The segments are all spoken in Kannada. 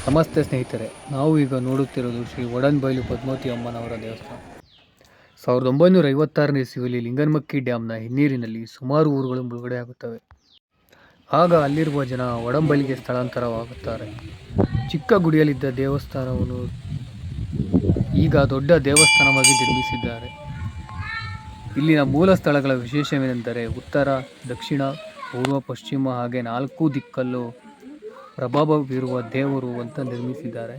ನಮಸ್ತೆ ಸ್ನೇಹಿತರೆ, ನಾವು ಈಗ ನೋಡುತ್ತಿರುವುದು ಶ್ರೀ ಒಡನ್ಬೈಲು ಪದ್ಮಾವತಿ ಅಮ್ಮನವರ ದೇವಸ್ಥಾನ. 1956ನೇ ಇಸವಿಯಲ್ಲಿ ಲಿಂಗನಮಕ್ಕಿ ಡ್ಯಾಮ್ನ ಹಿನ್ನೀರಿನಲ್ಲಿ ಸುಮಾರು ಊರುಗಳು ಮುಳುಗಡೆಯಾಗುತ್ತವೆ. ಆಗ ಅಲ್ಲಿರುವ ಜನ ಒಡಂಬೈಲಿಗೆ ಸ್ಥಳಾಂತರವಾಗುತ್ತಾರೆ. ಚಿಕ್ಕ ಗುಡಿಯಲ್ಲಿದ್ದ ದೇವಸ್ಥಾನವನ್ನು ಈಗ ದೊಡ್ಡ ದೇವಸ್ಥಾನವಾಗಿ ನಿರ್ಮಿಸಿದ್ದಾರೆ. ಇಲ್ಲಿನ ಮೂಲ ಸ್ಥಳಗಳ ವಿಶೇಷವೇನೆಂದರೆ ಉತ್ತರ, ದಕ್ಷಿಣ, ಪೂರ್ವ, ಪಶ್ಚಿಮ ಹಾಗೆ 4 ದಿಕ್ಕಲ್ಲೂ ಪ್ರಭಾವ ಬೀರುವ ದೇವರು ಅಂತ ನಿರ್ಮಿಸಿದ್ದಾರೆ.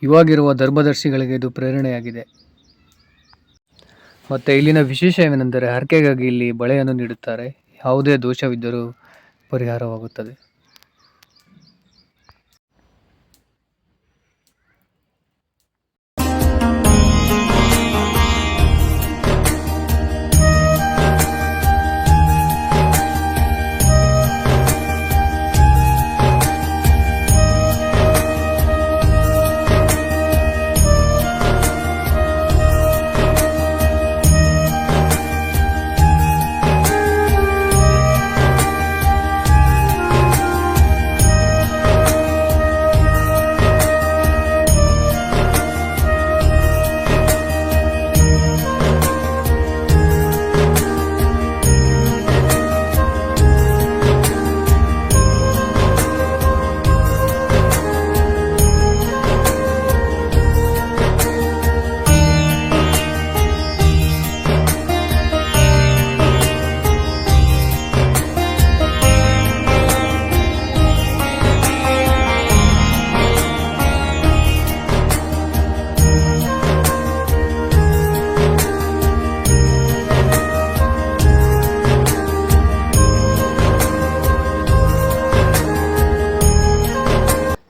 ಇವಾಗಿರುವ ಧರ್ಮದರ್ಶಿಗಳಿಗೆ ಇದು ಪ್ರೇರಣೆಯಾಗಿದೆ. ಮತ್ತು ಇಲ್ಲಿನ ವಿಶೇಷವೇನೆಂದರೆ ಹರಕೆಗಾಗಿ ಇಲ್ಲಿ ಬಳೆಯನ್ನು ನೀಡುತ್ತಾರೆ. ಯಾವುದೇ ದೋಷವಿದ್ದರೂ ಪರಿಹಾರವಾಗುತ್ತದೆ.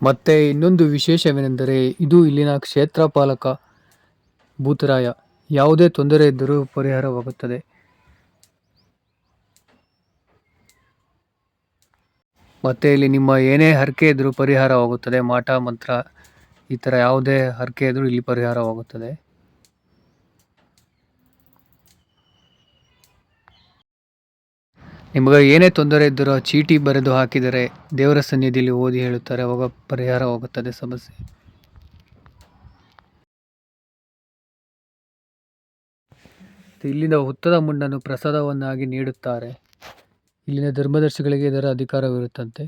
ಮತ್ತೆ ಇನ್ನೊಂದು ವಿಶೇಷವೇನೆಂದರೆ ಇದು ಇಲ್ಲಿನ ಕ್ಷೇತ್ರಪಾಲಕ ಭೂತರಾಯ. ಯಾವುದೇ ತೊಂದರೆ ಇದ್ದರೂ ಪರಿಹಾರವಾಗುತ್ತದೆ. ಮತ್ತೆ ಇಲ್ಲಿ ನಿಮ್ಮ ಏನೇ ಹರಕೆ ಇದ್ರೂ ಪರಿಹಾರವಾಗುತ್ತದೆ. ಮಾಟ ಮಂತ್ರ ಈ ಥರ ಯಾವುದೇ ಹರಕೆ ಇದ್ರೂ ಇಲ್ಲಿ ಪರಿಹಾರವಾಗುತ್ತದೆ. ನಿಮಗೆ ಏನೇ ತೊಂದರೆ ಇದ್ದರೂ ಚೀಟಿ ಬರೆದು ಹಾಕಿದರೆ ದೇವರ ಸನ್ನಿಧಿಯಲ್ಲಿ ಓದಿ ಹೇಳುತ್ತಾರೆ, ಅವಾಗ ಪರಿಹಾರವಾಗುತ್ತದೆ ಸಮಸ್ಯೆ. ಇಲ್ಲಿನ ಹುತ್ತದ ಮಣ್ಣನ್ನು ಪ್ರಸಾದವನ್ನಾಗಿ ನೀಡುತ್ತಾರೆ. ಇಲ್ಲಿನ ಧರ್ಮದರ್ಶಿಗಳಿಗೆ ಇದರ ಅಧಿಕಾರವಿರುತ್ತಂತೆ.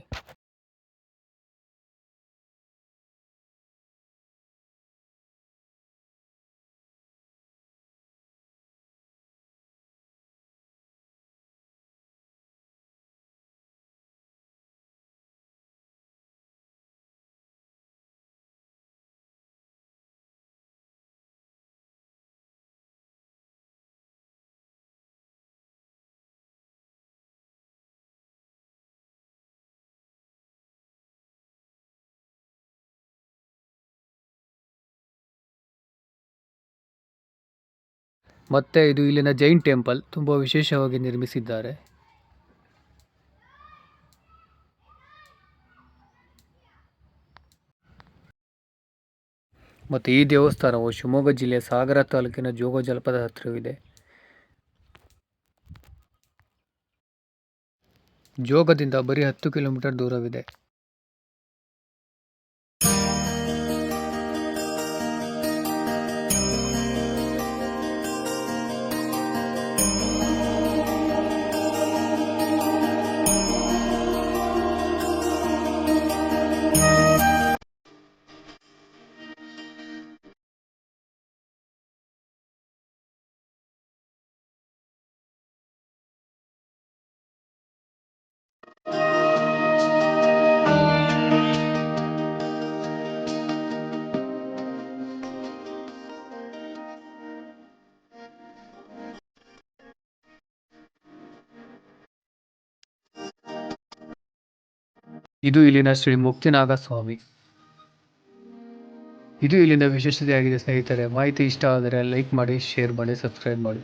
ಮತ್ತೆ ಇದು ಇಲ್ಲಿನ ಜೈನ್ ಟೆಂಪಲ್, ತುಂಬ ವಿಶೇಷವಾಗಿ ನಿರ್ಮಿಸಿದ್ದಾರೆ. ಮತ್ತು ಈ ದೇವಸ್ಥಾನವು ಶಿವಮೊಗ್ಗ ಜಿಲ್ಲೆಯ ಸಾಗರ ತಾಲೂಕಿನ ಜೋಗ ಜಲಪಾತದ ಹತ್ತಿರವಿದೆ. ಜೋಗದಿಂದ ಬರೀ 10 ಕಿಲೋಮೀಟರ್ ದೂರವಿದೆ. ಇದು ಇಲ್ಲಿನ ಶ್ರೀ ಮುಕ್ತಿನಾಗ ಸ್ವಾಮಿ. ಇದು ಇಲ್ಲಿನ ವಿಶೇಷತೆಯಾಗಿದೆ ಸ್ನೇಹಿತರೆ. ಮಾಹಿತಿ ಇಷ್ಟ ಆದರೆ ಲೈಕ್ ಮಾಡಿ, ಶೇರ್ ಮಾಡಿ, ಸಬ್ಸ್ಕ್ರೈಬ್ ಮಾಡಿ.